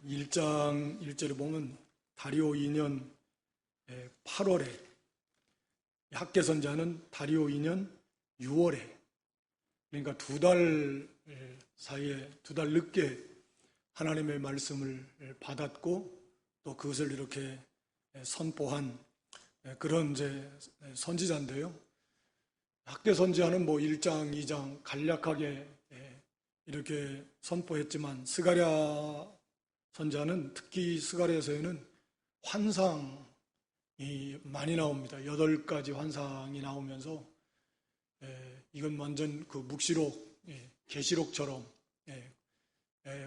1장 1절에 보면 다리오 2년 8월에, 학개 선지자는 다리오 2년 6월에, 그러니까 2달 사이에 2달 늦게 하나님의 말씀을 받았고 또 그것을 이렇게 선포한 그런 이제 선지자인데요. 학개 선지자는 뭐 1장, 2장 간략하게 이렇게 선포했지만 스가랴 선지자는 특히 스가랴서에는 환상이 많이 나옵니다. 8가지 환상이 나오면서 이건 완전 그 묵시록, 계시록처럼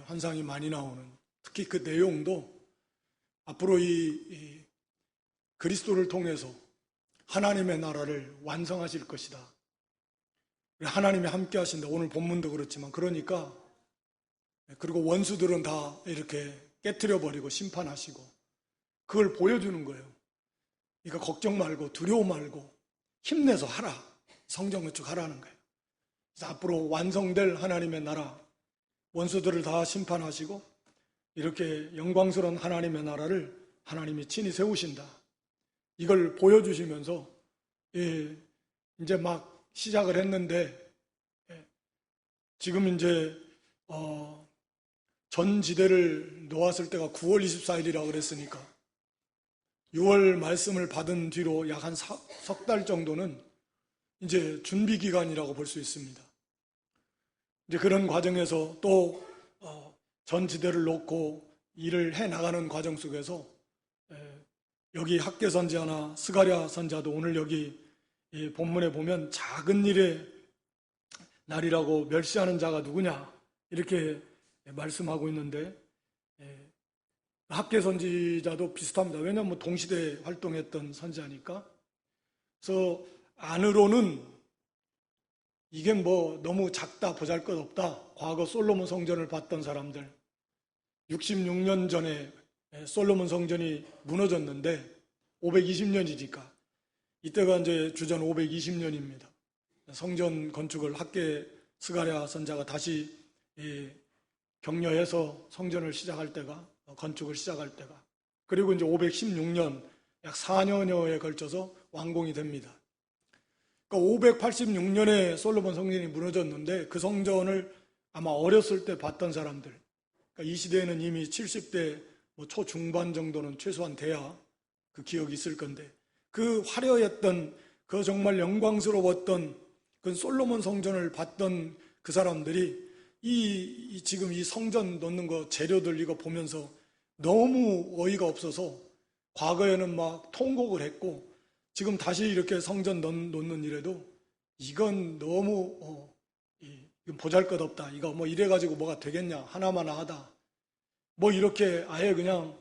환상이 많이 나오는, 특히 그 내용도 앞으로 이 그리스도를 통해서 하나님의 나라를 완성하실 것이다. 하나님이 함께 하신다. 오늘 본문도 그렇지만 그러니까, 그리고 원수들은 다 이렇게 깨트려 버리고 심판하시고 그걸 보여주는 거예요. 그러니까 걱정 말고 두려워 말고 힘내서 하라. 성전 건축하라는 거예요. 그래서 앞으로 완성될 하나님의 나라, 원수들을 다 심판하시고 이렇게 영광스러운 하나님의 나라를 하나님이 친히 세우신다. 이걸 보여주시면서 이제 막 시작을 했는데, 지금 이제 전 지대를 놓았을 때가 9월 24일이라고 그랬으니까 6월 말씀을 받은 뒤로 약 한 석 달 정도는 이제 준비 기간이라고 볼 수 있습니다. 이제 그런 과정에서 또 전 지대를 놓고 일을 해 나가는 과정 속에서 여기 학개 선지자나 스가랴 선지자도 오늘 여기 이 본문에 보면 작은 일의 날이라고 멸시하는 자가 누구냐 이렇게 말씀하고 있는데, 학개 선지자도 비슷합니다. 왜냐하면 동시대에 활동했던 선지자니까. 그래서 안으로는 이게 뭐 너무 작다, 보잘것없다. 과거 솔로몬 성전을 봤던 사람들, 66년 전에 솔로몬 성전이 무너졌는데 520년이니까 이때가 이제 주전 520년입니다. 성전 건축을 학개 스가랴 선지자가 다시 격려해서 성전을 시작할 때가, 건축을 시작할 때가, 그리고 이제 516년 약 4년여에 걸쳐서 완공이 됩니다. 그러니까 586년에 솔로몬 성전이 무너졌는데 그 성전을 아마 어렸을 때 봤던 사람들, 그러니까 이 시대에는 이미 70대 초중반 정도는 최소한 돼야 그 기억이 있을 건데, 그 화려했던, 그 정말 영광스러웠던 그 솔로몬 성전을 봤던 그 사람들이 지금 이 성전 놓는 거 재료들 이거 보면서 너무 어이가 없어서 과거에는 막 통곡을 했고, 지금 다시 이렇게 성전 놓는 일에도 이건 너무 이건 보잘것없다. 이거 뭐 이래가지고 뭐가 되겠냐. 하나마나 하다. 뭐 이렇게 아예 그냥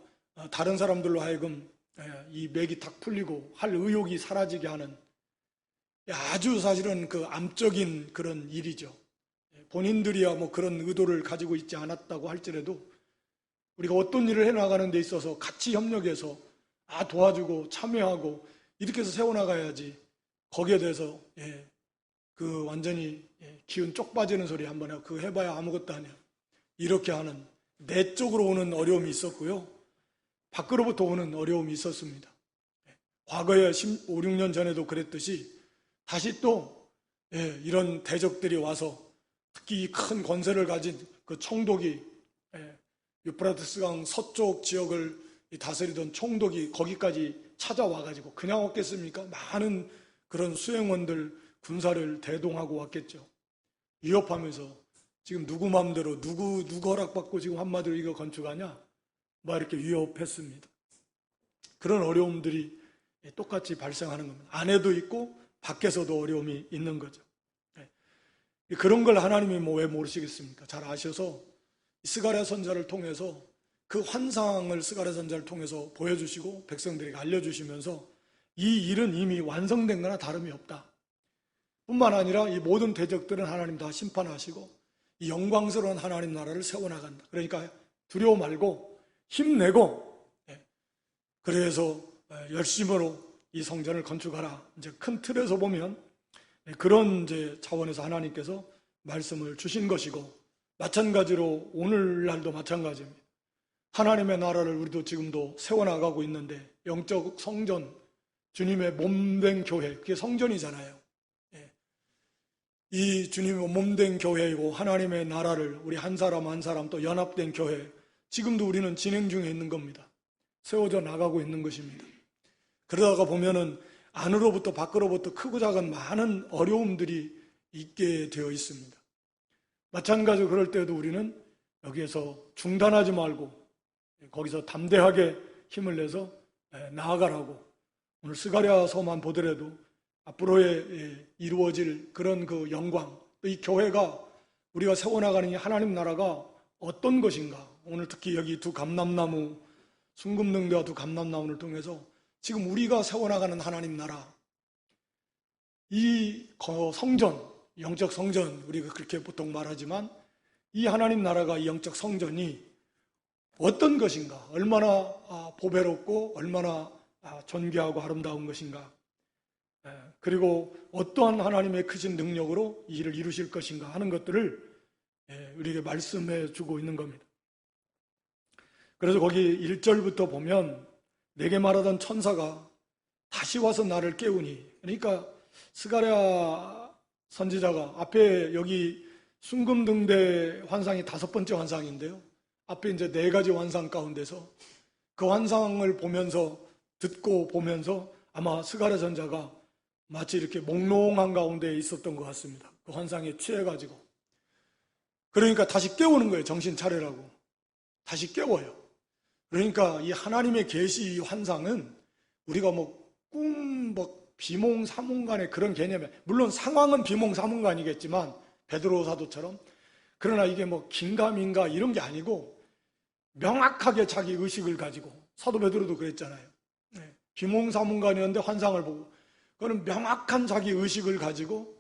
다른 사람들로 하여금 이 맥이 탁 풀리고 할 의욕이 사라지게 하는 아주 사실은 그 암적인 그런 일이죠. 본인들이야 뭐 그런 의도를 가지고 있지 않았다고 할지라도 우리가 어떤 일을 해나가는 데 있어서 같이 협력해서 도와주고 참여하고 이렇게 해서 세워나가야지, 거기에 대해서 그 완전히 기운 쪽 빠지는 소리 한번 하고 그거 해봐야 아무것도 아니야 이렇게 하는 내적으로 오는 어려움이 있었고요, 밖으로부터 오는 어려움이 있었습니다. 과거에 5, 6년 전에도 그랬듯이 다시 또 이런 대적들이 와서 특히 이 큰 권세를 가진 그 총독이, 유프라테스강 서쪽 지역을 다스리던 총독이 거기까지 찾아와가지고 그냥 왔겠습니까? 많은 그런 수행원들, 군사를 대동하고 왔겠죠. 위협하면서 지금 누구 마음대로 누구 허락받고 지금 한마디로 이거 건축하냐? 막 이렇게 위협했습니다. 그런 어려움들이 똑같이 발생하는 겁니다. 안에도 있고 밖에서도 어려움이 있는 거죠. 그런 걸 하나님이 왜 모르시겠습니까? 잘 아셔서 스가랴 선지자를 통해서 그 환상을 스가랴 선지자를 통해서 보여주시고 백성들에게 알려주시면서 이 일은 이미 완성된 거나 다름이 없다. 뿐만 아니라 이 모든 대적들은 하나님 다 심판하시고 이 영광스러운 하나님 나라를 세워나간다. 그러니까 두려워 말고 힘내고, 그래서 열심으로 이 성전을 건축하라. 이제 큰 틀에서 보면 그런 이제 차원에서 하나님께서 말씀을 주신 것이고, 마찬가지로 오늘날도 마찬가지입니다. 하나님의 나라를 우리도 지금도 세워나가고 있는데, 영적 성전, 주님의 몸된 교회, 그게 성전이잖아요. 이 주님의 몸된 교회이고 하나님의 나라를 우리 한 사람 한 사람 또 연합된 교회, 지금도 우리는 진행 중에 있는 겁니다. 세워져 나가고 있는 것입니다. 그러다가 보면은 안으로부터 밖으로부터 크고 작은 많은 어려움들이 있게 되어 있습니다. 마찬가지로 그럴 때도 우리는 여기에서 중단하지 말고 거기서 담대하게 힘을 내서 나아가라고, 오늘 스가랴서만 보더라도 앞으로의 이루어질 그런 그 영광, 이 교회가 우리가 세워나가는 이 하나님 나라가 어떤 것인가, 오늘 특히 여기 두 감람나무, 순금능대와 두 감람나무를 통해서 지금 우리가 세워나가는 하나님 나라, 이 성전, 영적 성전, 우리가 그렇게 보통 말하지만 이 하나님 나라가, 이 영적 성전이 어떤 것인가, 얼마나 보배롭고 얼마나 존귀하고 아름다운 것인가, 그리고 어떠한 하나님의 크신 능력으로 이 일을 이루실 것인가 하는 것들을 우리에게 말씀해 주고 있는 겁니다. 그래서 거기 1절부터 보면 내게 말하던 천사가 다시 와서 나를 깨우니, 그러니까 스가랴 선지자가 앞에 여기 순금등대 환상이 5번째 환상인데요, 앞에 이제 4가지 환상 가운데서 그 환상을 보면서, 듣고 보면서 아마 스가랴 선지자가 마치 이렇게 몽롱한 가운데 있었던 것 같습니다. 그 환상에 취해가지고. 그러니까 다시 깨우는 거예요. 정신 차리라고. 다시 깨워요. 그러니까 이 하나님의 계시, 이 환상은 우리가 비몽사몽간의 그런 개념에, 물론 상황은 비몽사몽간이겠지만 베드로 사도처럼, 그러나 이게 긴가민가 이런 게 아니고 명확하게 자기 의식을 가지고, 사도 베드로도 그랬잖아요. 비몽사몽간이었는데 환상을 보고, 그거는 명확한 자기 의식을 가지고,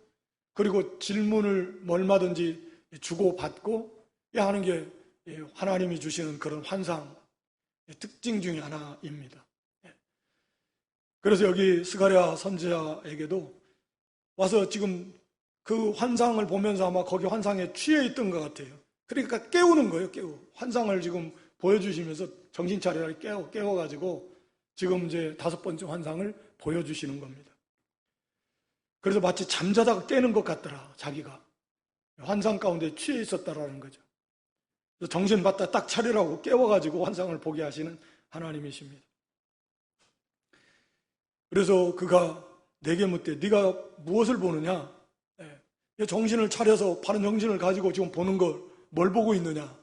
그리고 질문을 얼마든지 주고받고 하는 게 하나님이 주시는 그런 환상 특징 중에 하나입니다. 그래서 여기 스가랴 선지자에게도 와서 지금 그 환상을 보면서 아마 거기 환상에 취해 있던 것 같아요. 그러니까 깨우는 거예요. 환상을 지금 보여주시면서 정신 차리라 깨워가지고 지금 이제 5번째 환상을 보여주시는 겁니다. 그래서 마치 잠자다가 깨는 것 같더라, 자기가. 환상 가운데 취해 있었다라는 거죠. 그래서 정신 바짝 딱 차리라고 깨워가지고 환상을 보게 하시는 하나님이십니다. 그래서 그가 내게 묻되 네가 무엇을 보느냐? 정신을 차려서 바른 정신을 가지고 지금 보는 걸 뭘 보고 있느냐?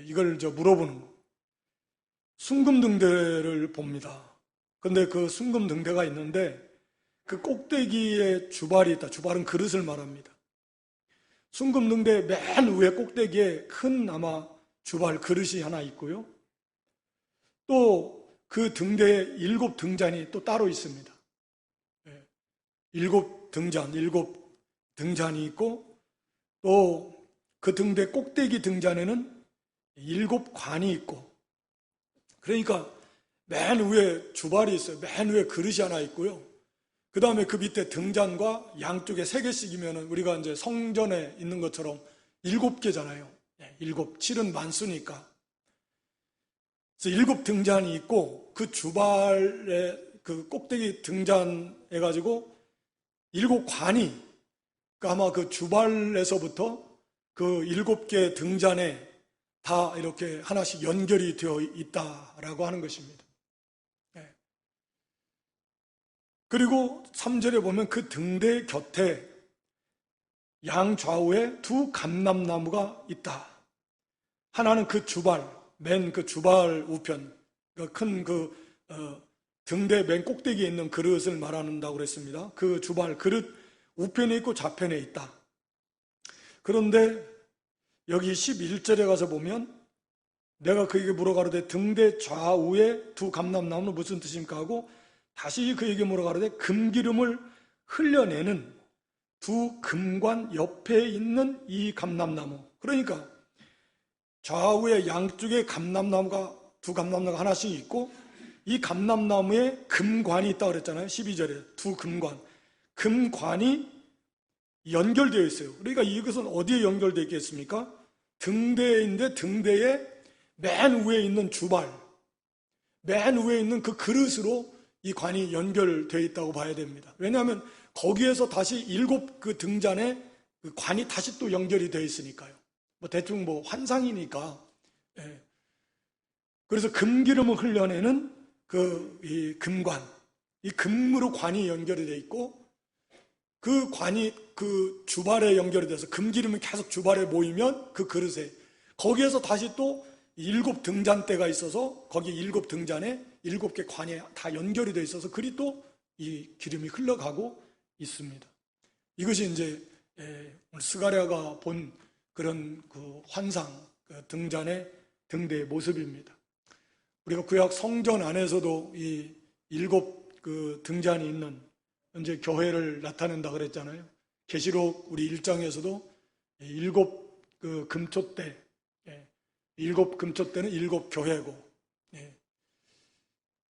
이걸 물어보는 거. 순금등대를 봅니다. 근데 그 순금등대가 있는데 그 꼭대기에 주발이 있다. 주발은 그릇을 말합니다. 순금등대 맨 위에 꼭대기에 큰 아마 주발 그릇이 하나 있고요. 또 그 등대에 7등잔이 또 따로 있습니다. 7등잔이 있고, 또 그 등대 꼭대기 등잔에는 7관이 있고, 그러니까 맨 위에 주발이 있어요. 맨 위에 그릇이 하나 있고요. 그 다음에 그 밑에 등잔과 양쪽에 3개씩이면 우리가 이제 성전에 있는 것처럼 7개잖아요. 7, 7은 만수니까. 그래서 7등잔이 있고, 그 주발의 그 꼭대기 등잔 해가지고 7관이, 그러니까 아마 그 주발에서부터 그 7개 등잔에 다 이렇게 하나씩 연결이 되어 있다라고 하는 것입니다. 그리고 3절에 보면 그 등대 곁에 양좌우에 2 감람나무가 있다. 하나는 그 주발, 맨 그 주발 우편, 큰 등대 맨 꼭대기에 있는 그릇을 말한다고 그랬습니다. 그 주발 그릇 우편에 있고 좌편에 있다. 그런데 여기 11절에 가서 보면 내가 그에게 물어가로되 등대 좌우에 2 감람나무는 무슨 뜻입니까? 하고 다시 그에게 물어가로되 금기름을 흘려내는 2 금관 옆에 있는 이 감람나무. 그러니까 좌우에 양쪽에 감람나무가 2 감람나무가 하나씩 있고, 이 감람나무에 금관이 있다고 그랬잖아요. 12절에 2 금관. 금관이 연결되어 있어요. 그러니까 이것은 어디에 연결되어 있겠습니까? 등대인데 등대에 맨 위에 있는 주발, 맨 위에 있는 그 그릇으로 이 관이 연결되어 있다고 봐야 됩니다. 왜냐하면 거기에서 다시 7 그 등잔에 그 관이 다시 또 연결이 되어 있으니까요. 뭐 대충 뭐 환상이니까. 예. 그래서 금기름을 흘려내는 이 금관, 이 금으로 관이 연결이 되어 있고, 그 관이 그 주발에 연결이 돼서 금기름이 계속 주발에 모이면 그 그릇에, 거기에서 다시 또 7 등잔대가 있어서 거기 7 등잔에 7개 관이 다 연결이 되어 있어서 그리 또 이 기름이 흘러가고 있습니다. 이것이 이제 오늘 스가랴가 본 그런 그 환상, 그 등잔의 등대의 모습입니다. 우리가 구약 성전 안에서도 이 7 그 등잔이 있는 현재 교회를 나타낸다 그랬잖아요. 계시록 우리 1장에서도 7 그 금초대, 7 금초대는 7 교회고,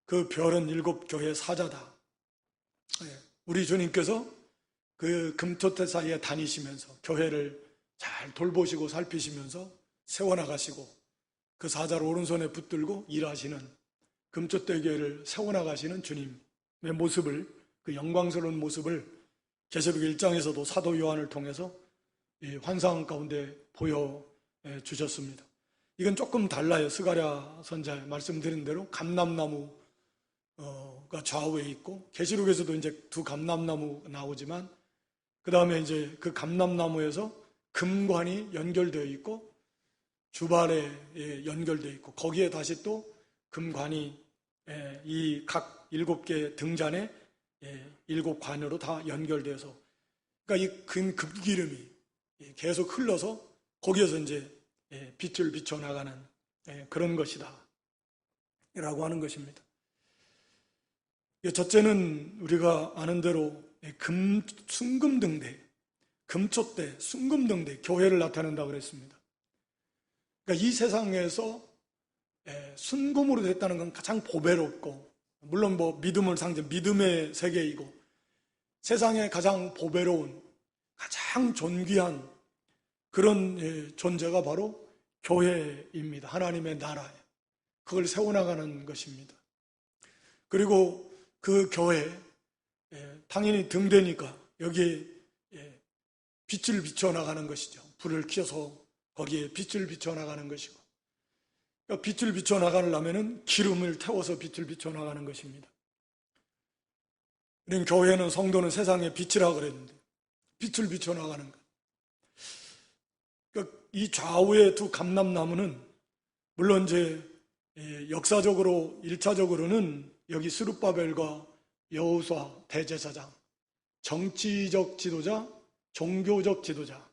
그 별은 7 교회 사자다. 우리 주님께서 그 금초대 사이에 다니시면서 교회를 잘 돌보시고 살피시면서 세워나가시고, 그 사자를 오른손에 붙들고 일하시는 금초대 교회를 세워나가시는 주님의 모습을, 그 영광스러운 모습을 계시록 1장에서도 사도 요한을 통해서 이 환상 가운데 보여주셨습니다. 이건 조금 달라요. 스가랴 선지자 말씀드린 대로 감람나무가 좌우에 있고, 계시록에서도 이제 2 감람나무 나오지만, 그 다음에 이제 그 감람나무에서 금관이 연결되어 있고 주발에 연결되어 있고, 거기에 다시 또 금관이 이 각 7개 등잔에 7 관으로 다 연결돼서, 그러니까 이 금기름이 계속 흘러서 거기에서 이제 빛을 비춰나가는 그런 것이다 라고 하는 것입니다. 첫째는 우리가 아는 대로 순금등대, 금초대, 순금등대, 교회를 나타낸다고 그랬습니다. 그러니까 이 세상에서 순금으로 됐다는 건 가장 보배롭고, 물론 뭐 믿음을 상징, 믿음의 세계이고, 세상에 가장 보배로운, 가장 존귀한 그런 존재가 바로 교회입니다. 하나님의 나라에 그걸 세워나가는 것입니다. 그리고 그 교회, 당연히 등대니까 여기에 빛을 비춰나가는 것이죠. 불을 켜서 거기에 빛을 비춰나가는 것이고, 빛을 비춰나가려면 기름을 태워서 빛을 비춰나가는 것입니다. 우리는 교회는, 성도는 세상의 빛이라고 그랬는데 빛을 비춰나가는 것. 그러니까 이 좌우의 2 감람나무는 물론 이제 역사적으로 1차적으로는 여기 스룹바벨과 여호수아 대제사장, 정치적 지도자, 종교적 지도자,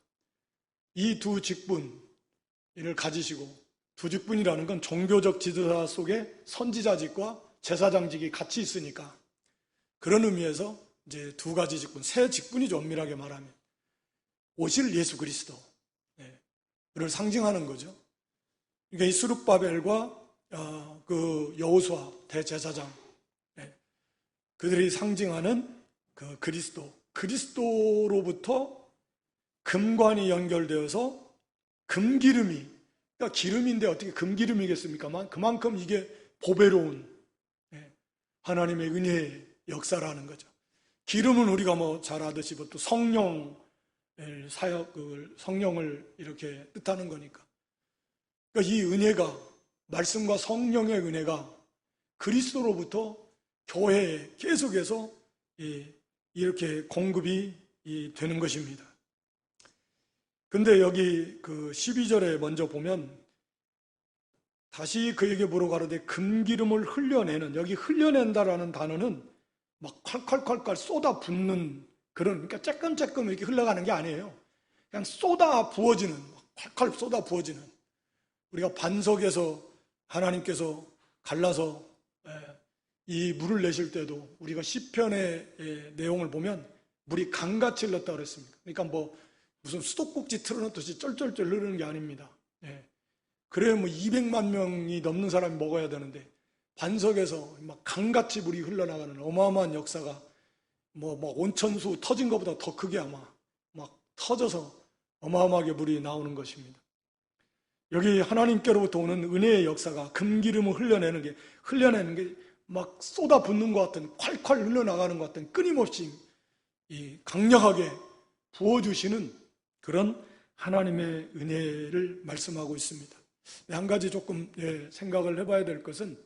이 2 직분을 가지시고, 2 직분이라는 건 종교적 지도자 속에 선지자직과 제사장직이 같이 있으니까, 그런 의미에서 이제 2 가지 직분, 세 직분이죠. 엄밀하게 말하면 오실 예수 그리스도를 상징하는 거죠. 그러니까 이 스룹바벨과 그 여호수아 대제사장, 그들이 상징하는 그 그리스도로부터 금관이 연결되어서 금기름이, 그러니까 기름인데 어떻게 금기름이겠습니까만, 그만큼 이게 보배로운 하나님의 은혜의 역사라는 거죠. 기름은 우리가 뭐 잘 아듯이 또 성령을 이렇게 뜻하는 거니까. 그러니까 이 은혜가, 말씀과 성령의 은혜가 그리스도로부터 교회에 계속해서 이렇게 공급이 되는 것입니다. 근데 여기 그 12절에 먼저 보면 다시 그에게 물어가로되 금기름을 흘려내는, 여기 흘려낸다라는 단어는 막 콸콸콸콸 쏟아붓는 그런, 그러니까 쬐끔쬐끔 이렇게 흘러가는 게 아니에요. 그냥 쏟아 부어지는, 콸콸 쏟아 부어지는. 우리가 반석에서 하나님께서 갈라서 이 물을 내실 때도 우리가 시편의 내용을 보면 물이 강같이 흘렀다고 그랬습니다. 그러니까 뭐 무슨 수도꼭지 틀어놓듯이 쩔쩔쩔 흐르는 게 아닙니다. 그래야 뭐 200만 명이 넘는 사람이 먹어야 되는데, 반석에서 막 강같이 물이 흘러나가는 어마어마한 역사가 뭐 온천수 터진 것보다 더 크게 아마 막 터져서 어마어마하게 물이 나오는 것입니다. 여기 하나님께로부터 오는 은혜의 역사가 금기름을 흘려내는 게 막 쏟아붓는 것 같은, 콸콸 흘러나가는 것 같은, 끊임없이 강력하게 부어주시는 그런 하나님의 은혜를 말씀하고 있습니다. 한 가지 조금 생각을 해봐야 될 것은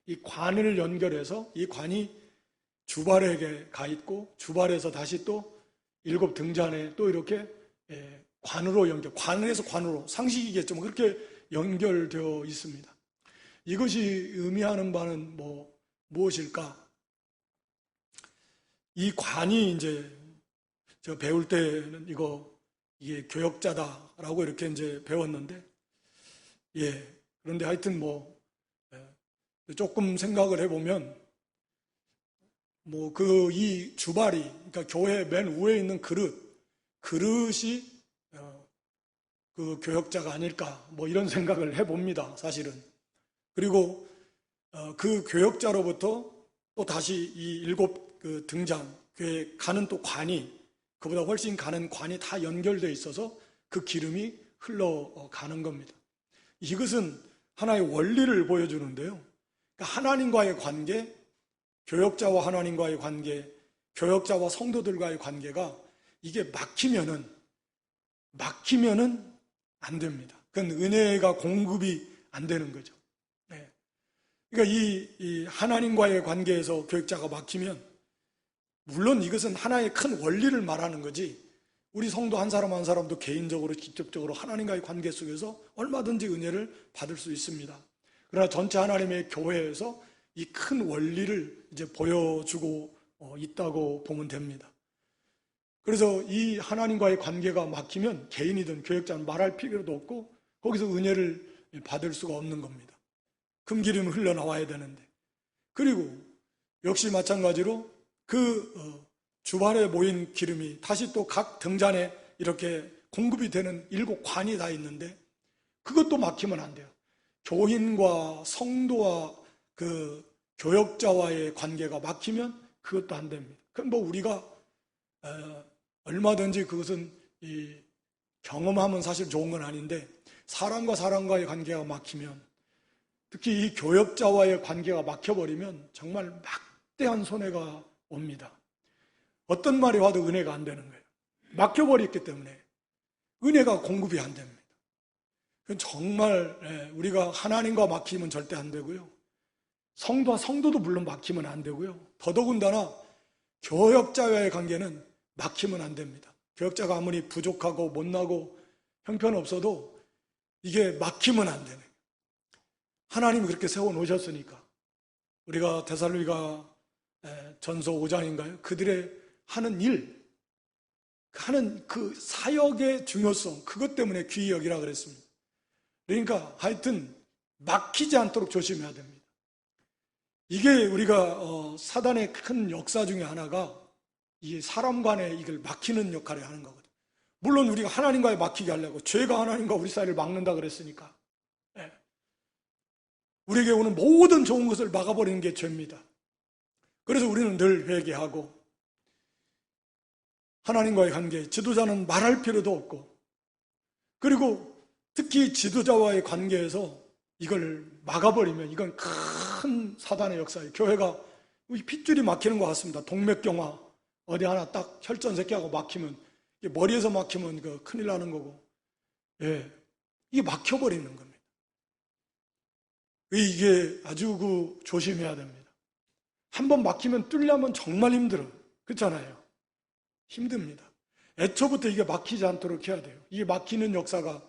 이 관을 연결해서 이 관이 주발에게 가 있고 주발에서 다시 또 7 등잔에 또 이렇게 관으로 관에서 관으로, 상식이겠지만 그렇게 연결되어 있습니다. 이것이 의미하는 바는 무엇일까? 이 관이 이제 제가 배울 때는 이게 교역자다라고 이렇게 이제 배웠는데, 그런데 하여튼 조금 생각을 해보면 이 주발이, 그러니까 교회 맨 위에 있는 그릇이 그 교역자가 아닐까 이런 생각을 해봅니다, 사실은. 그리고 그 교역자로부터 또 다시 이 7 등잔, 교회 가는 또 관이, 그보다 훨씬 가는 관이 다 연결되어 있어서 그 기름이 흘러가는 겁니다. 이것은 하나의 원리를 보여주는데요. 그러니까 하나님과의 관계, 교역자와 하나님과의 관계, 교역자와 성도들과의 관계가 이게 막히면은 안 됩니다. 그건 은혜가 공급이 안 되는 거죠. 그러니까 이 하나님과의 관계에서 교역자가 막히면, 물론 이것은 하나의 큰 원리를 말하는 거지, 우리 성도 한 사람 한 사람도 개인적으로 직접적으로 하나님과의 관계 속에서 얼마든지 은혜를 받을 수 있습니다. 그러나 전체 하나님의 교회에서 이 큰 원리를 이제 보여주고 있다고 보면 됩니다. 그래서 이 하나님과의 관계가 막히면 개인이든 교역자는 말할 필요도 없고 거기서 은혜를 받을 수가 없는 겁니다. 금기름이 흘러나와야 되는데. 그리고 역시 마찬가지로 그 주발에 모인 기름이 다시 또 각 등잔에 이렇게 공급이 되는 7 관이 다 있는데 그것도 막히면 안 돼요. 교인과 성도와 그 교역자와의 관계가 막히면 그것도 안 됩니다. 그럼 우리가 얼마든지 그것은 경험하면 사실 좋은 건 아닌데, 사람과 사람과의 관계가 막히면, 특히 이 교역자와의 관계가 막혀버리면 정말 막대한 손해가 옵니다. 어떤 말이 와도 은혜가 안 되는 거예요. 막혀버렸기 때문에 은혜가 공급이 안 됩니다. 정말 우리가 하나님과 막히면 절대 안 되고요. 성도와 성도도 물론 막히면 안 되고요. 더더군다나 교역자와의 관계는 막히면 안 됩니다. 교역자가 아무리 부족하고 못나고 형편없어도 이게 막히면 안 되는 거예요. 하나님이 그렇게 세워놓으셨으니까. 우리가 데살로니가 전서 5장인가요? 그들의 하는 하는 그 사역의 중요성, 그것 때문에 귀히 여기라 그랬습니다. 그러니까 하여튼 막히지 않도록 조심해야 됩니다. 이게 우리가 사단의 큰 역사 중에 하나가 이 사람 간에 이걸 막히는 역할을 하는 거거든요. 물론 우리가 하나님과에 막히게 하려고, 죄가 하나님과 우리 사이를 막는다 그랬으니까 우리에게 오는 모든 좋은 것을 막아버리는 게 죄입니다. 그래서 우리는 늘 회개하고, 하나님과의 관계, 지도자는 말할 필요도 없고, 그리고 특히 지도자와의 관계에서 이걸 막아버리면 이건 큰 사단의 역사예요. 교회가 핏줄이 막히는 것 같습니다. 동맥경화 어디 하나 딱 혈전새끼하고 막히면, 머리에서 막히면 큰일 나는 거고, 이게 막혀버리는 겁니다. 이게 아주 조심해야 됩니다. 한번 막히면 뚫려면 정말 힘들어요. 그렇잖아요. 힘듭니다. 애초부터 이게 막히지 않도록 해야 돼요. 이게 막히는 역사가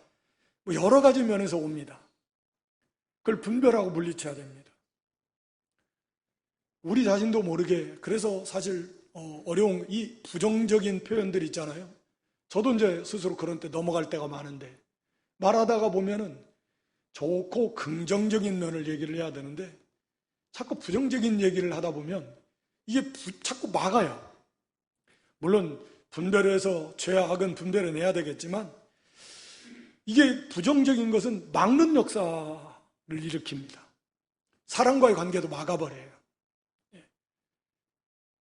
여러 가지 면에서 옵니다. 그걸 분별하고 물리쳐야 됩니다. 우리 자신도 모르게, 그래서 사실 어려운 이 부정적인 표현들 있잖아요. 저도 이제 스스로 그런 때 넘어갈 때가 많은데, 말하다가 보면은 좋고 긍정적인 면을 얘기를 해야 되는데 자꾸 부정적인 얘기를 하다 보면 이게 자꾸 막아요. 물론 분별해서 죄와 악은 분별해내야 되겠지만, 이게 부정적인 것은 막는 역사를 일으킵니다. 사람과의 관계도 막아버려요.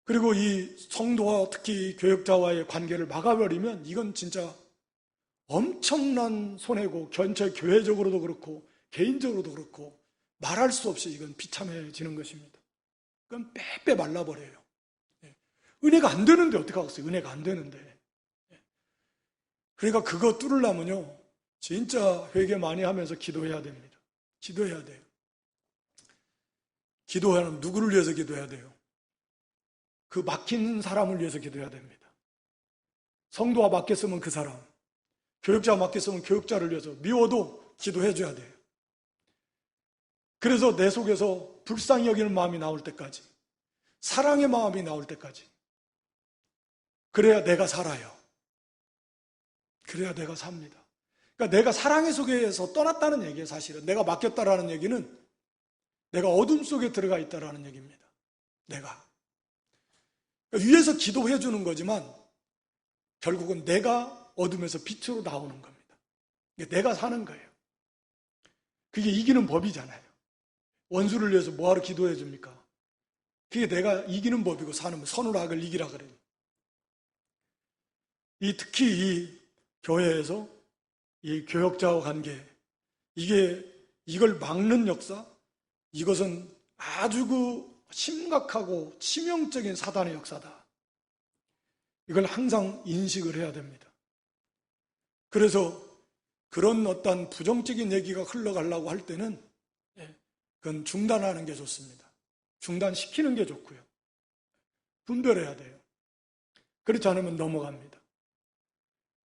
그리고 이 성도와 특히 교역자와의 관계를 막아버리면 이건 진짜 엄청난 손해고, 전체 교회적으로도 그렇고 개인적으로도 그렇고 말할 수 없이 이건 비참해지는 것입니다. 그건 빼빼 말라버려요. 은혜가 안 되는데 어떡하겠어요? 은혜가 안 되는데. 그러니까 그거 뚫으려면요, 진짜 회개 많이 하면서 기도해야 됩니다. 기도해야 돼요. 기도하면 누구를 위해서 기도해야 돼요? 그 막힌 사람을 위해서 기도해야 됩니다. 성도가 맡겼으면 그 사람, 교육자가 맡겼으면 교육자를 위해서 미워도 기도해줘야 돼요. 그래서 내 속에서 불쌍히 여기는 마음이 나올 때까지, 사랑의 마음이 나올 때까지, 그래야 내가 살아요. 그래야 내가 삽니다. 그러니까 내가 사랑의 속에서 떠났다는 얘기예요. 사실은 내가 맡겼다라는 얘기는 내가 어둠 속에 들어가 있다라는 얘기입니다. 내가 그러니까 위에서 기도해 주는 거지만 결국은 내가 어둠에서 빛으로 나오는 겁니다. 내가 사는 거예요. 그게 이기는 법이잖아요. 원수를 위해서 뭐하러 기도해 줍니까? 그게 내가 이기는 법이고 사는 법. 선을 악을 이기라 그래요. 특히 이 교회에서 이 교역자와 관계, 이걸 막는 역사, 이것은 아주 심각하고 치명적인 사단의 역사다. 이걸 항상 인식을 해야 됩니다. 그래서 그런 어떤 부정적인 얘기가 흘러가려고 할 때는 그건 중단하는 게 좋습니다. 중단시키는 게 좋고요. 분별해야 돼요. 그렇지 않으면 넘어갑니다.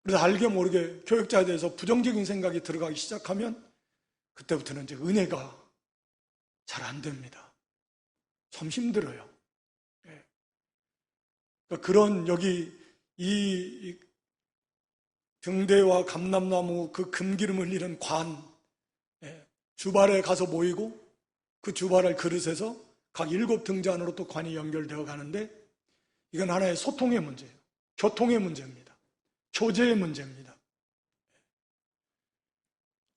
그래서 알게 모르게 교역자에 대해서 부정적인 생각이 들어가기 시작하면 그때부터는 이제 은혜가 잘 안 됩니다. 참 힘들어요. 그러니까 그런 여기 이 등대와 감람나무 그 금기름 흘리는 관, 주발에 가서 모이고 그 주발을 그릇에서 각 7 등자 안으로 또 관이 연결되어 가는데 이건 하나의 소통의 문제예요. 교통의 문제입니다. 교제의 문제입니다.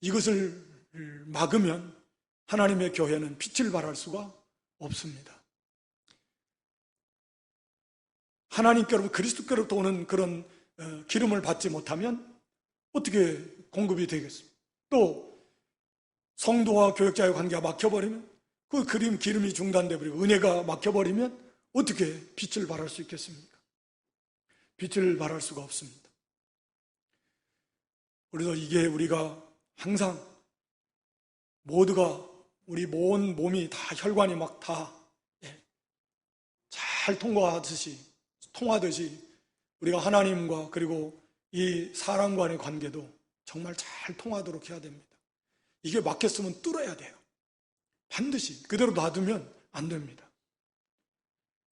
이것을 막으면 하나님의 교회는 빛을 발할 수가 없습니다. 하나님께로부터 그리스도께로부터 오는 그런 기름을 받지 못하면 어떻게 공급이 되겠습니까? 또 성도와 교역자의 관계가 막혀버리면 그 기름이 중단되어버리고 은혜가 막혀버리면 어떻게 빛을 발할 수 있겠습니까? 빛을 발할 수가 없습니다. 그래서 이게 우리가 항상 모두가 우리 온 몸이 다 혈관이 막 다 잘 통하듯이 우리가 하나님과 그리고 이 사람 간의 관계도 정말 잘 통하도록 해야 됩니다. 이게 막혔으면 뚫어야 돼요. 반드시 그대로 놔두면 안 됩니다.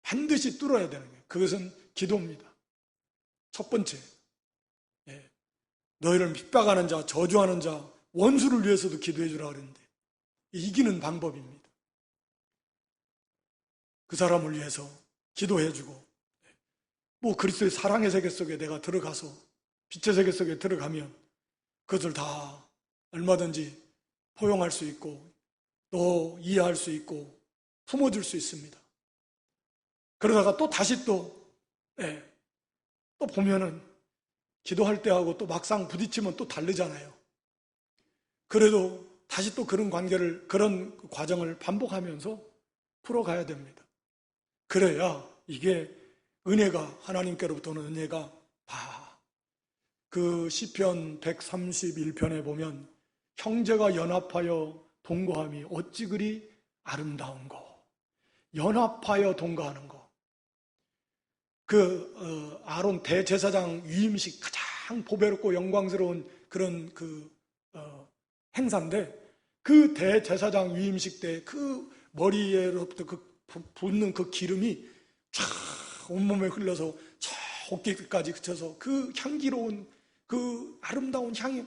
반드시 뚫어야 되는 거예요. 그것은 기도입니다. 첫 번째, 너희를 핍박하는 자, 저주하는 자, 원수를 위해서도 기도해 주라 그랬는데 이기는 방법입니다. 그 사람을 위해서 기도해 주고 그리스도의 사랑의 세계 속에 내가 들어가서 빛의 세계 속에 들어가면 그것을 다 얼마든지 포용할 수 있고 또 이해할 수 있고 품어줄 수 있습니다. 그러다가 또 다시 또 보면은 기도할 때하고 또 막상 부딪히면 또 다르잖아요. 그래도 다시 또 그런 관계를, 그런 과정을 반복하면서 풀어가야 됩니다. 그래야 이게 은혜가, 하나님께로부터 오는 은혜가 그 시편 131편에 보면 형제가 연합하여 동거함이 어찌 그리 아름다운 거. 연합하여 동거하는 거. 아론 대제사장 위임식 가장 보배롭고 영광스러운 그런 행사인데 그 대제사장 위임식 때 그 머리에로부터 붓는 그 기름이 쫙 온몸에 흘러서 저 어깨까지 그쳐서 그 향기로운 그 아름다운 향이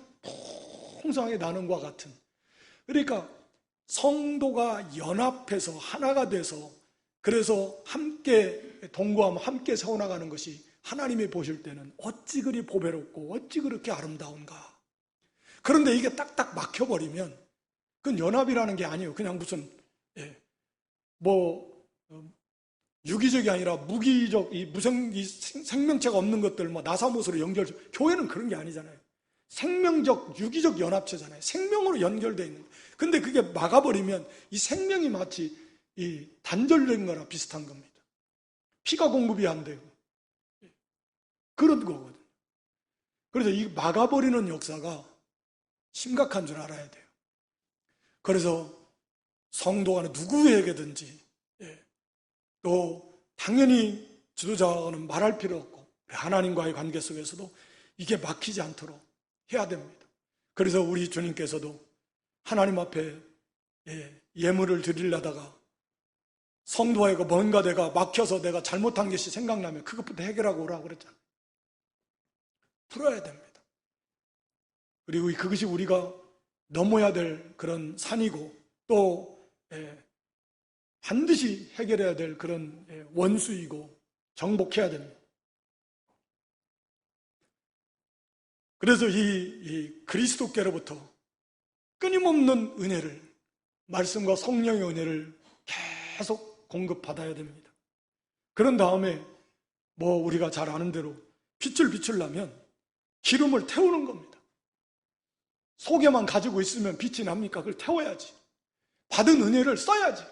풍성하게 나는 것과 같은, 그러니까 성도가 연합해서 하나가 돼서 그래서 함께 동거하며 함께 세워나가는 것이 하나님이 보실 때는 어찌 그리 보배롭고 어찌 그렇게 아름다운가. 그런데 이게 딱딱 막혀버리면 그건 연합이라는 게 아니에요. 그냥 무슨 유기적이 아니라 무기적, 생명체가 없는 것들, 나사못으로 교회는 그런 게 아니잖아요. 생명적, 유기적 연합체잖아요. 생명으로 연결되어 있는 거예요. 근데 그게 막아버리면 이 생명이 마치 이 단절된 거랑 비슷한 겁니다. 피가 공급이 안 되고 그런 거거든요. 그래서 이 막아버리는 역사가 심각한 줄 알아야 돼요. 그래서 성도가 누구에게든지 또 당연히 지도자는 말할 필요 없고 하나님과의 관계 속에서도 이게 막히지 않도록 해야 됩니다. 그래서 우리 주님께서도 하나님 앞에 예물을 드리려다가 성도에게 뭔가 내가 막혀서 내가 잘못한 것이 생각나면 그것부터 해결하고 오라고 그랬잖아요. 풀어야 됩니다. 그리고 그것이 우리가 넘어야 될 그런 산이고 또 반드시 해결해야 될 그런 원수이고 정복해야 됩니다. 그래서 이 그리스도께로부터 끊임없는 은혜를, 말씀과 성령의 은혜를 계속 공급받아야 됩니다. 그런 다음에 우리가 잘 아는 대로 빛을 비추려면 기름을 태우는 겁니다. 속에만 가지고 있으면 빛이 납니까? 그걸 태워야지. 받은 은혜를 써야지.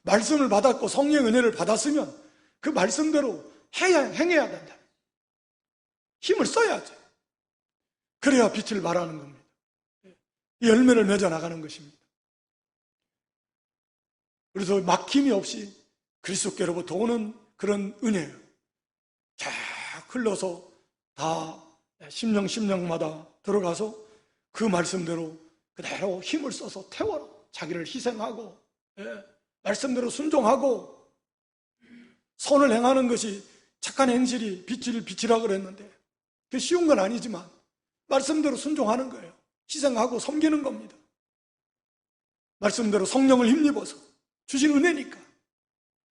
말씀을 받았고 성령의 은혜를 받았으면 그 말씀대로 행해야 된다. 힘을 써야지. 그래야 빛을 발하는 겁니다. 열매를 맺어 나가는 것입니다. 그래서 막힘이 없이 그리스도께로부터 오는 그런 은혜예요. 쫙 흘러서 다 심령마다 들어가서 그 말씀대로 그대로 힘을 써서 태워라. 자기를 희생하고 말씀대로 순종하고 선을 행하는 것이 착한 행실이 빛을 비치라 그랬는데 그게 쉬운 건 아니지만 말씀대로 순종하는 거예요. 희생하고 섬기는 겁니다. 말씀대로 성령을 힘입어서 주신 은혜니까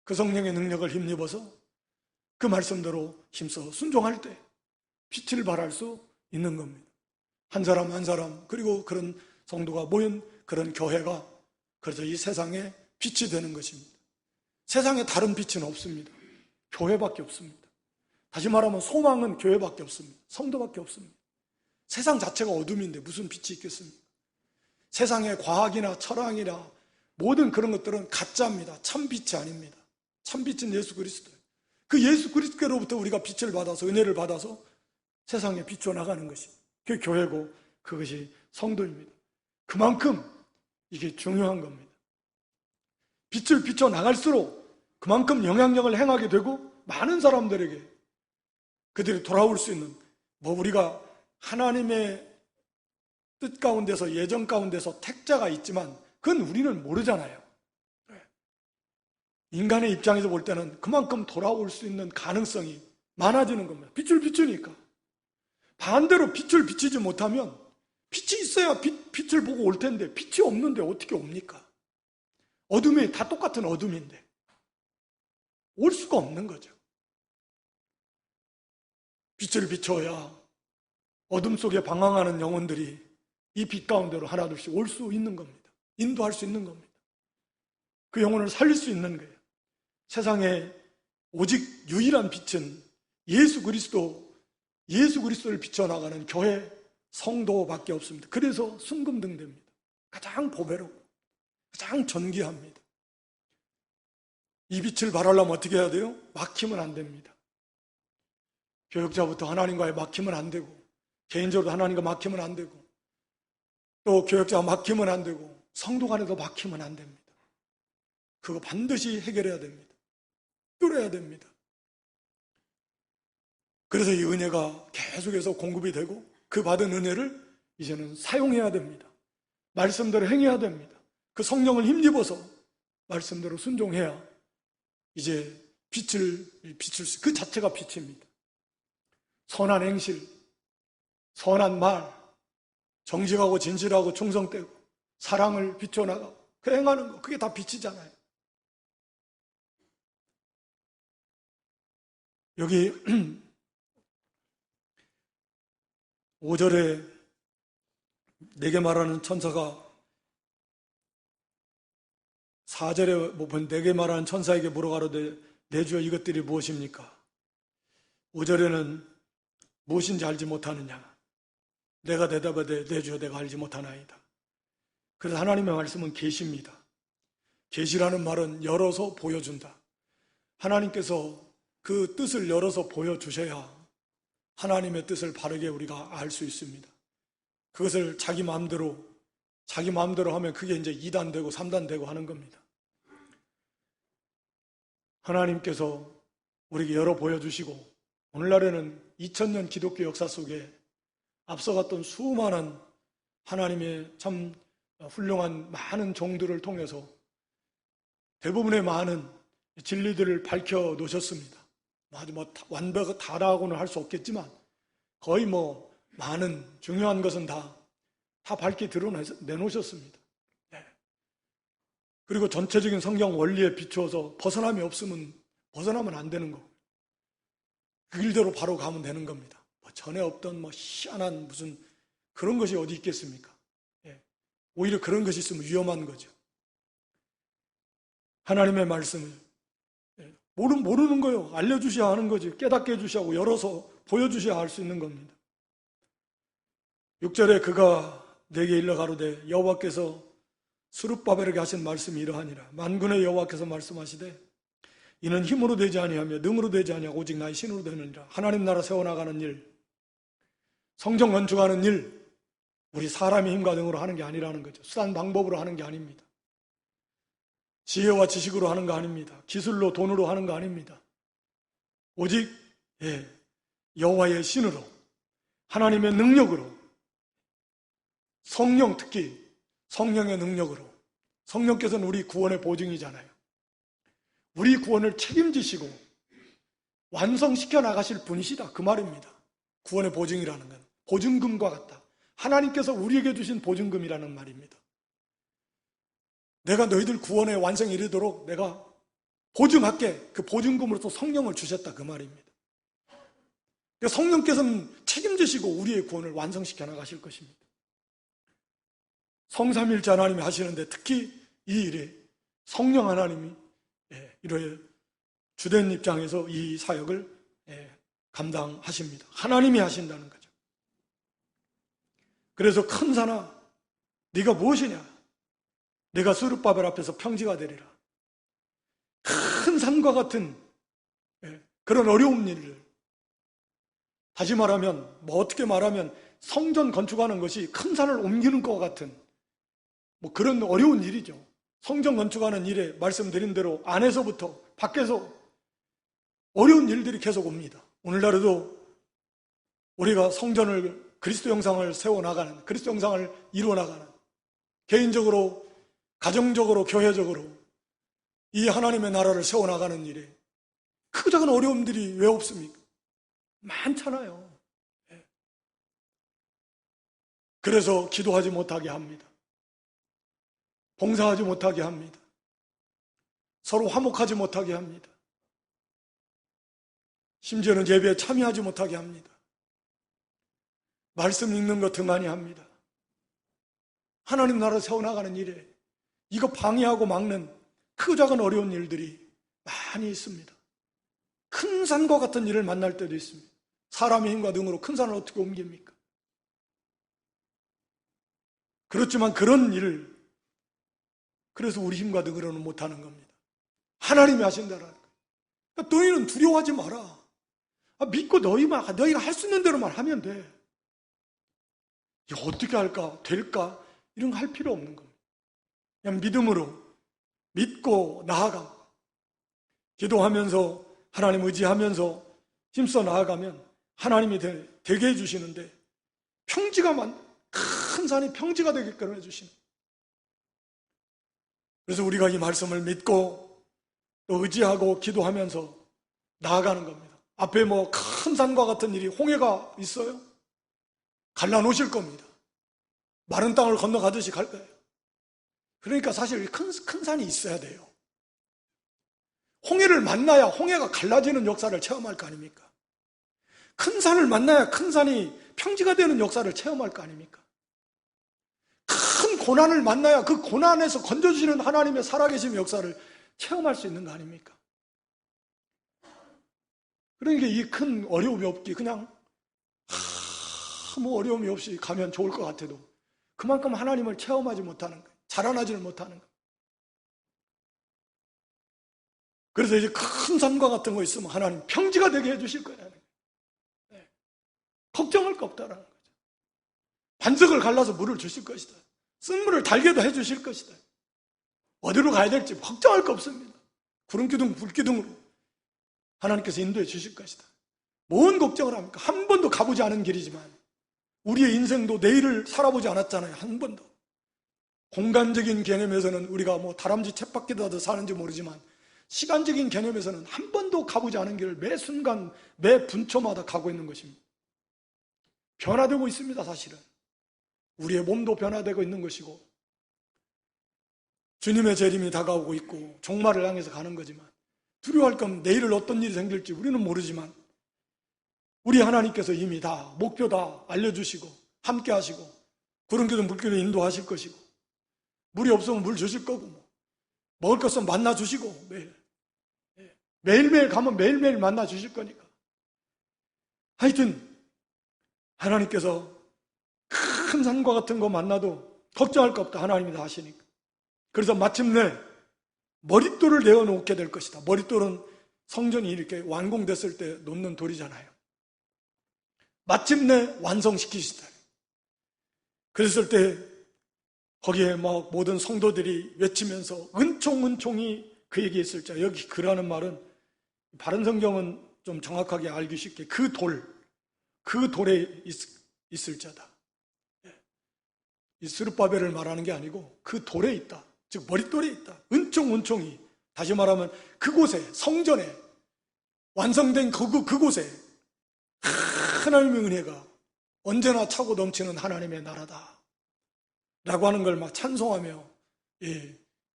그 성령의 능력을 힘입어서 그 말씀대로 힘써 순종할 때 빛을 발할 수 있는 겁니다. 한 사람 한 사람 그리고 그런 성도가 모인 그런 교회가 그래서 이 세상에 빛이 되는 것입니다. 세상에 다른 빛은 없습니다. 교회밖에 없습니다. 다시 말하면 소망은 교회밖에 없습니다. 성도밖에 없습니다. 세상 자체가 어둠인데 무슨 빛이 있겠습니까? 세상의 과학이나 철학이나 모든 그런 것들은 가짜입니다. 참 빛이 아닙니다. 참 빛은 예수 그리스도예요. 그 예수 그리스도로부터 우리가 빛을 받아서 은혜를 받아서 세상에 비춰 나가는 것입니다. 그게 교회고 그것이 성도입니다. 그만큼 이게 중요한 겁니다. 빛을 비춰 나갈수록 그만큼 영향력을 행하게 되고 많은 사람들에게 그들이 돌아올 수 있는 우리가 하나님의 뜻 가운데서 예정 가운데서 택자가 있지만 그건 우리는 모르잖아요. 인간의 입장에서 볼 때는 그만큼 돌아올 수 있는 가능성이 많아지는 겁니다. 빛을 비추니까. 반대로 빛을 비치지 못하면 빛이 있어야 빛을 보고 올 텐데 빛이 없는데 어떻게 옵니까? 어둠이 다 똑같은 어둠인데 올 수가 없는 거죠. 빛을 비춰야 어둠 속에 방황하는 영혼들이 이 빛 가운데로 하나둘씩 올 수 있는 겁니다. 인도할 수 있는 겁니다. 그 영혼을 살릴 수 있는 거예요. 세상에 오직 유일한 빛은 예수 그리스도를 비춰나가는 교회 성도밖에 없습니다. 그래서 순금등대입니다. 가장 보배롭고 가장 존귀합니다. 이 빛을 발하려면 어떻게 해야 돼요? 막히면 안 됩니다. 교역자부터 하나님과의 막히면 안 되고 개인적으로 하나님과 막히면 안 되고 또 교역자가 막히면 안 되고 성도 간에도 막히면 안 됩니다. 그거 반드시 해결해야 됩니다. 뚫어야 됩니다. 그래서 이 은혜가 계속해서 공급이 되고 그 받은 은혜를 이제는 사용해야 됩니다. 말씀대로 행해야 됩니다. 그 성령을 힘입어서 말씀대로 순종해야 이제 빛을 비출 수, 그 자체가 빛입니다. 선한 행실, 선한 말, 정직하고 진실하고 충성되고 사랑을 비춰나가고 그 행하는 거, 그게 다 빛이잖아요. 여기 5절에 내게 말하는 천사가 4절에 내게 말하는 천사에게 물어가로되 내 주여 이것들이 무엇입니까? 5절에는 무엇인지 알지 못하느냐, 내가 대답하되 내 주여 내가 알지 못하나이다. 그래서 하나님의 말씀은 계시입니다. 계시라는 말은 열어서 보여준다. 하나님께서 그 뜻을 열어서 보여주셔야 하나님의 뜻을 바르게 우리가 알 수 있습니다. 그것을 자기 마음대로 하면 그게 이제 2단 되고 3단 되고 하는 겁니다. 하나님께서 우리에게 열어 보여주시고 오늘날에는 2000년 기독교 역사 속에 앞서갔던 수많은 하나님의 참 훌륭한 많은 종들을 통해서 대부분의 많은 진리들을 밝혀 놓으셨습니다. 아주 완벽하다라고는 할 수 없겠지만 거의 많은 중요한 것은 다 밝게 내놓으셨습니다. 네. 그리고 전체적인 성경 원리에 비추어서 벗어나면 안 되는 거고 그 길대로 바로 가면 되는 겁니다. 전에 없던 희한한 무슨 그런 것이 어디 있겠습니까? 예. 오히려 그런 것이 있으면 위험한 거죠. 하나님의 말씀을 모르는 거요. 알려주셔야 하는 거지. 깨닫게 해주셔야 하고 열어서 보여주셔야 할 수 있는 겁니다. 6절에 그가 내게 일러 가로되 여호와께서 스룹바벨에게 하신 말씀이 이러하니라. 만군의 여호와께서 말씀하시되 이는 힘으로 되지 아니하며 능으로 되지 아니하고 오직 나의 신으로 되느니라. 하나님 나라 세워나가는 일, 성전 건축하는 일, 우리 사람의 힘과 능으로 하는 게 아니라는 거죠. 수단 방법으로 하는 게 아닙니다. 지혜와 지식으로 하는 거 아닙니다. 기술로 돈으로 하는 거 아닙니다. 오직 여호와의 신으로 하나님의 능력으로 성령, 특히 성령의 능력으로. 성령께서는 우리 구원의 보증이잖아요. 우리 구원을 책임지시고 완성시켜 나가실 분이시다 그 말입니다. 구원의 보증이라는 건 보증금과 같다. 하나님께서 우리에게 주신 보증금이라는 말입니다. 내가 너희들 구원의 완성에 이르도록 내가 보증할게. 그 보증금으로서 성령을 주셨다 그 말입니다. 성령께서는 책임지시고 우리의 구원을 완성시켜 나가실 것입니다. 성삼일체 하나님이 하시는데 특히 이 일에 성령 하나님이 이렇게 주된 입장에서 이 사역을 감당하십니다. 하나님이 하신다는 거죠. 그래서 큰 산아 네가 무엇이냐? 내가 스룹바벨 앞에서 평지가 되리라. 큰 산과 같은 그런 어려운 일을, 다시 말하면 어떻게 말하면 성전 건축하는 것이 큰 산을 옮기는 것 같은 그런 어려운 일이죠. 성전 건축하는 일에 말씀드린 대로 안에서부터 밖에서 어려운 일들이 계속 옵니다. 오늘날에도 우리가 성전을 그리스도 형상을 세워나가는, 그리스도 형상을 이루어나가는, 개인적으로 가정적으로 교회적으로 이 하나님의 나라를 세워나가는 일에 크고 작은 어려움들이 왜 없습니까? 많잖아요. 그래서 기도하지 못하게 합니다. 봉사하지 못하게 합니다. 서로 화목하지 못하게 합니다. 심지어는 예배에 참여하지 못하게 합니다. 말씀 읽는 거 등한히 합니다. 하나님 나라 세워나가는 일에 이거 방해하고 막는 크고 작은 어려운 일들이 많이 있습니다. 큰 산과 같은 일을 만날 때도 있습니다. 사람의 힘과 능으로 큰 산을 어떻게 옮깁니까? 그렇지만 그런 일을 그래서 우리 힘과 능으로는 못하는 겁니다. 하나님이 하신다라는 거예요. 그러니까 너희는 두려워하지 마라. 믿고 너희가 할 수 있는 대로만 하면 돼. 어떻게 할까? 될까? 이런 거 할 필요 없는 겁니다. 그냥 믿음으로 믿고 나아가 기도하면서 하나님 의지하면서 힘써 나아가면 하나님이 되게 해주시는데 큰 산이 평지가 되게끔 해주시는. 그래서 우리가 이 말씀을 믿고 또 의지하고 기도하면서 나아가는 겁니다. 앞에 큰 산과 같은 일이 홍해가 있어요? 갈라놓으실 겁니다. 마른 땅을 건너가듯이 갈 거예요. 그러니까 사실 큰 산이 있어야 돼요. 홍해를 만나야 홍해가 갈라지는 역사를 체험할 거 아닙니까? 큰 산을 만나야 큰 산이 평지가 되는 역사를 체험할 거 아닙니까? 큰 고난을 만나야 그 고난에서 건져주시는 하나님의 살아계심 역사를 체험할 수 있는 거 아닙니까? 그러니까 이 큰 어려움이 없기 그냥 아무 어려움이 없이 가면 좋을 것 같아도 그만큼 하나님을 체험하지 못하는 거예요. 자라나지를 못하는 거예요. 그래서 이제 큰 산과 같은 거 있으면 하나님 평지가 되게 해주실 거라는 거예요. 네. 걱정할 거 없다라는 거죠. 반석을 갈라서 물을 주실 것이다. 쓴물을 달게도 해주실 것이다. 어디로 가야 될지 걱정할 거 없습니다. 구름기둥, 불기둥으로 하나님께서 인도해 주실 것이다. 뭔 걱정을 합니까? 한 번도 가보지 않은 길이지만 우리의 인생도 내일을 살아보지 않았잖아요. 한 번도. 공간적인 개념에서는 우리가 뭐 다람쥐 쳇바퀴라도 사는지 모르지만 시간적인 개념에서는 한 번도 가보지 않은 길을 매 순간, 매 분초마다 가고 있는 것입니다. 변화되고 있습니다, 사실은. 우리의 몸도 변화되고 있는 것이고 주님의 재림이 다가오고 있고 종말을 향해서 가는 거지만 두려워할 건 내일을 어떤 일이 생길지 우리는 모르지만 우리 하나님께서 이미 다 목표 다 알려주시고 함께 하시고 구름기둥 불기둥 인도하실 것이고 물이 없으면 물 주실 거고 먹을 것은 만나 주시고 매일매일 가면 매일매일 만나 주실 거니까 하여튼 하나님께서 큰 산과 같은 거 만나도 걱정할 거 없다. 하나님이 다 하시니까. 그래서 마침내 머릿돌을 내어놓게 될 것이다. 머릿돌은 성전이 이렇게 완공됐을 때 놓는 돌이잖아요. 마침내 완성시키시다. 그랬을 때 거기에 막 모든 성도들이 외치면서 은총이 그에게 있을 자. 여기 그라는 말은 바른 성경은 좀 정확하게 알기 쉽게 그 돌에 있을 자다. 이 스룹바벨을 말하는 게 아니고 그 돌에 있다. 즉 머릿돌에 있다. 은총이 다시 말하면 그곳에 성전에 완성된 그곳에 하나님의 은혜가 언제나 차고 넘치는 하나님의 나라다 라고 하는 걸 막 찬송하며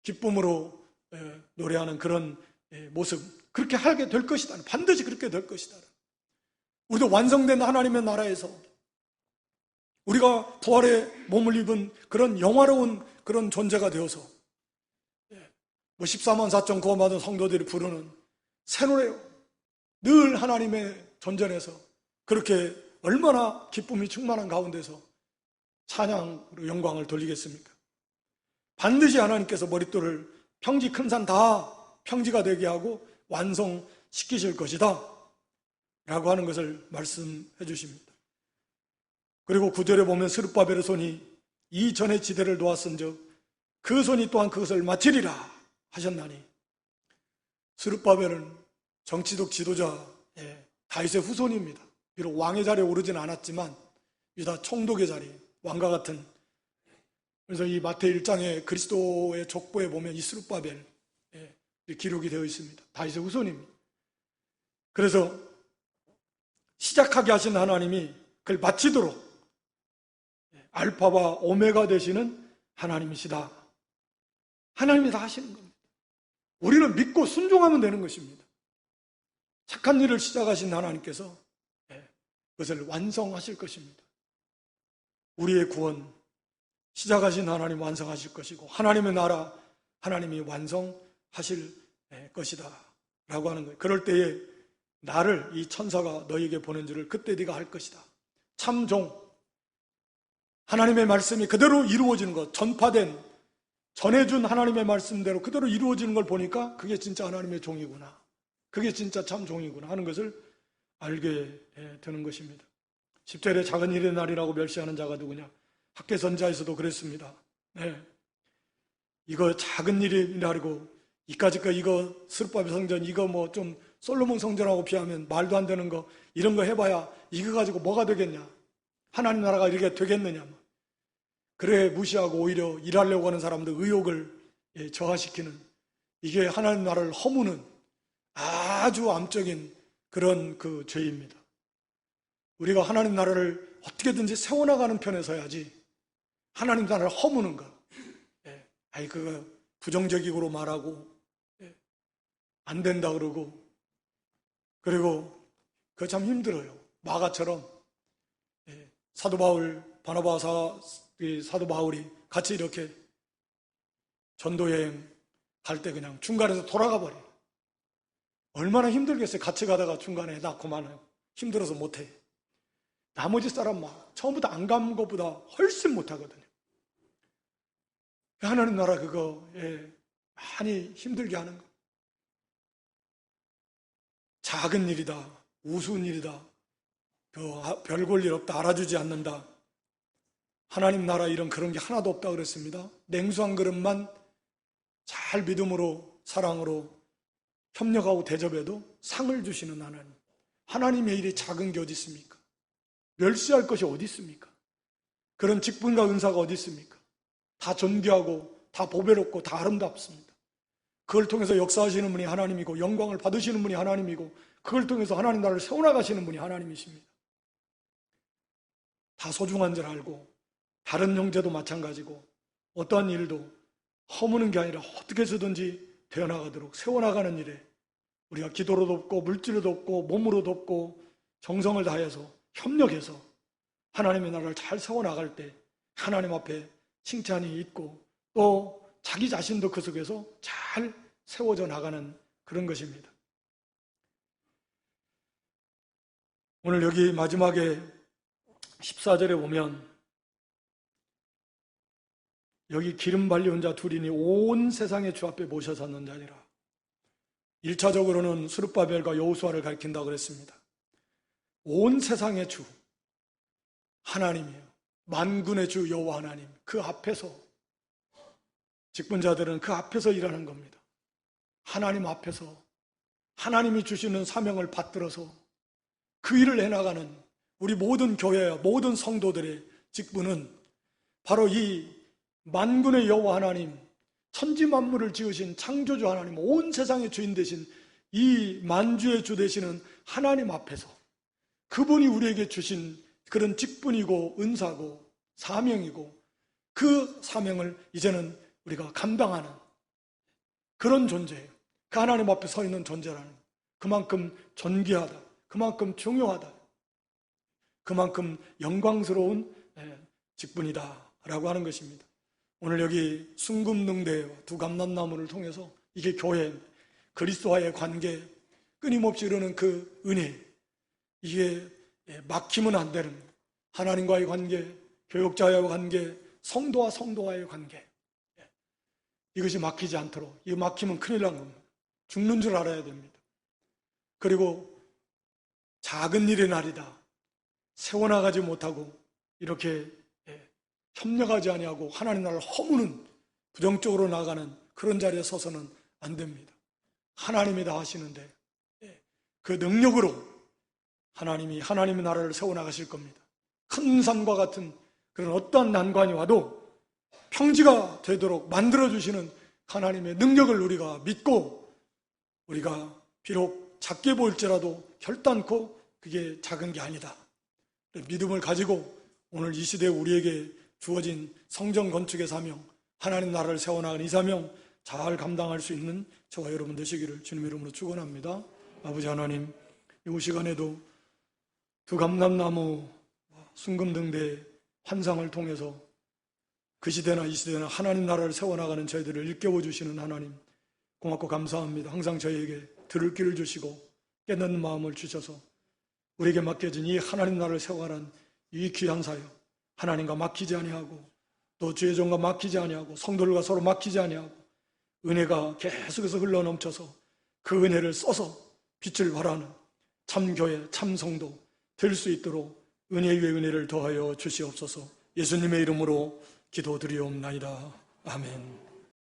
기쁨으로 노래하는 그런 모습 그렇게 하게 될 것이다. 반드시 그렇게 될 것이다. 우리도 완성된 하나님의 나라에서 우리가 부활의 몸을 입은 그런 영화로운 그런 존재가 되어서 14만 4천 구원받은 성도들이 부르는 새 노래요. 늘 하나님의 존전에서 그렇게 얼마나 기쁨이 충만한 가운데서 찬양으로 영광을 돌리겠습니까? 반드시 하나님께서 머릿돌을 평지 큰 산 다 평지가 되게 하고 완성시키실 것이다 라고 하는 것을 말씀해 주십니다. 그리고 9절에 보면 스룹바벨의 손이 이 전의 지대를 놓았은즉 그 손이 또한 그것을 마치리라 하셨나니 스룹바벨은 정치적 지도자 다윗의 후손입니다. 비록 왕의 자리에 오르지는 않았지만 유다 총독의 자리, 왕과 같은. 그래서 이 마태 1장의 그리스도의 족보에 보면 이 스룹바벨 기록이 되어 있습니다. 다윗의 후손입니다. 그래서 시작하게 하신 하나님이 그걸 마치도록 알파와 오메가 되시는 하나님이시다. 하나님이 다 하시는 겁니다. 우리는 믿고 순종하면 되는 것입니다. 착한 일을 시작하신 하나님께서 그것을 완성하실 것입니다. 우리의 구원 시작하신 하나님 완성하실 것이고 하나님의 나라 하나님이 완성하실 것이다 라고 하는 거예요. 그럴 때에 나를 이 천사가 너에게 보낸 줄을 그때 네가 할 것이다. 참종 하나님의 말씀이 그대로 이루어지는 것, 전해준 하나님의 말씀대로 그대로 이루어지는 걸 보니까 그게 진짜 하나님의 종이구나. 그게 진짜 참 종이구나 하는 것을 알게 되는 것입니다. 10절에 작은 일의 날이라고 멸시하는 자가 누구냐? 학개선자에서도 그랬습니다. 이거 작은 일의 날이고 이까짓 거 이거 스룹바벨 성전 이거 뭐 좀 솔로몬 성전하고 비하면 말도 안 되는 거 이런 거 해봐야 이거 가지고 뭐가 되겠냐? 하나님 나라가 이렇게 되겠느냐? 그래 무시하고 오히려 일하려고 하는 사람들 의욕을 저하시키는 이게 하나님 나라를 허무는 아주 암적인 그런 그 죄입니다. 우리가 하나님 나라를 어떻게든지 세워나가는 편에 서야지 하나님 나라를 허무는 거 그거 부정적으로 말하고 안 된다 그러고 그리고 그거 참 힘들어요. 마가처럼 사도 바울 바나바 사도 바울이 같이 이렇게 전도여행 갈 때 그냥 중간에서 돌아가 버려요. 얼마나 힘들겠어요. 같이 가다가 중간에 나 그만해요. 힘들어서 못해. 나머지 사람 막 처음부터 안 간 것보다 훨씬 못하거든요. 하나님 나라 그거 많이 힘들게 하는 거. 작은 일이다, 우스운 일이다, 별볼 일 없다, 알아주지 않는다. 하나님 나라 일은 그런 게 하나도 없다 그랬습니다. 냉수한 그릇만 잘 믿음으로 사랑으로 협력하고 대접해도 상을 주시는 하나님. 하나님의 일이 작은 게 어디 있습니까? 멸시할 것이 어디 있습니까? 그런 직분과 은사가 어디 있습니까? 다 존귀하고 다 보배롭고 다 아름답습니다. 그걸 통해서 역사하시는 분이 하나님이고 영광을 받으시는 분이 하나님이고 그걸 통해서 하나님 나라를 세워나가시는 분이 하나님이십니다. 다 소중한 줄 알고 다른 형제도 마찬가지고 어떠한 일도 허무는 게 아니라 어떻게 해서든지 되어나가도록 세워나가는 일에 우리가 기도로 돕고 물질로 돕고 몸으로 돕고 정성을 다해서 협력해서 하나님의 나라를 잘 세워나갈 때 하나님 앞에 칭찬이 있고 또 자기 자신도 그 속에서 잘 세워져 나가는 그런 것입니다. 오늘 여기 마지막에 14절에 보면 여기 기름 발리온 자 둘이니 온 세상의 주 앞에 모셔 섰는 자니라. 1차적으로는 스룹바벨과 여호수아를 가리킨다고 그랬습니다. 온 세상의 주 하나님이에요. 만군의 주 여호와 하나님, 그 앞에서 직분자들은 그 앞에서 일하는 겁니다. 하나님 앞에서 하나님이 주시는 사명을 받들어서 그 일을 해나가는 우리 모든 교회와 모든 성도들의 직분은 바로 이 만군의 여호와 하나님, 천지 만물을 지으신 창조주 하나님, 온 세상의 주인 되신 이 만주의 주 되시는 하나님 앞에서 그분이 우리에게 주신 그런 직분이고 은사고 사명이고 그 사명을 이제는 우리가 감당하는 그런 존재예요. 그 하나님 앞에 서 있는 존재라는 그만큼 존귀하다, 그만큼 중요하다, 그만큼 영광스러운 직분이다 라고 하는 것입니다. 오늘 여기 순금능대와 두 감람나무를 통해서 이게 교회, 그리스도와의 관계, 끊임없이 이루는 그 은혜, 이게 막히면 안 되는 하나님과의 관계, 교역자와의 관계, 성도와 성도와의 관계, 이것이 막히지 않도록, 이거 막히면 큰일 난 겁니다. 죽는 줄 알아야 됩니다. 그리고 작은 일의 날이다, 세워나가지 못하고 이렇게 협력하지 아니하고 하나님 나라를 허무는 부정적으로 나가는 그런 자리에 서서는 안 됩니다. 하나님이 다 하시는데 그 능력으로 하나님이 하나님의 나라를 세워나가실 겁니다. 큰 산과 같은 그런 어떠한 난관이 와도 평지가 되도록 만들어주시는 하나님의 능력을 우리가 믿고 우리가 비록 작게 보일지라도 결단코 그게 작은 게 아니다. 믿음을 가지고 오늘 이 시대에 우리에게 주어진 성전 건축의 사명, 하나님 나라를 세워나가는 이 사명 잘 감당할 수 있는 저와 여러분 되시기를 주님의 이름으로 축원합니다. 아버지 하나님, 이 시간에도 두 감람나무, 순금등대 환상을 통해서 그 시대나 이 시대나 하나님 나라를 세워나가는 저희들을 일깨워 주시는 하나님 고맙고 감사합니다. 항상 저희에게 들을 길을 주시고 깨닫는 마음을 주셔서 우리에게 맡겨진 이 하나님 나라를 세워가는 이 귀한 사역 하나님과 막히지 아니하고 또 주의 종과 막히지 아니하고 성도들과 서로 막히지 아니하고 은혜가 계속해서 흘러넘쳐서 그 은혜를 써서 빛을 발하는 참교회 참성도 될 수 있도록 은혜 위에 은혜를 더하여 주시옵소서. 예수님의 이름으로 기도드리옵나이다. 아멘.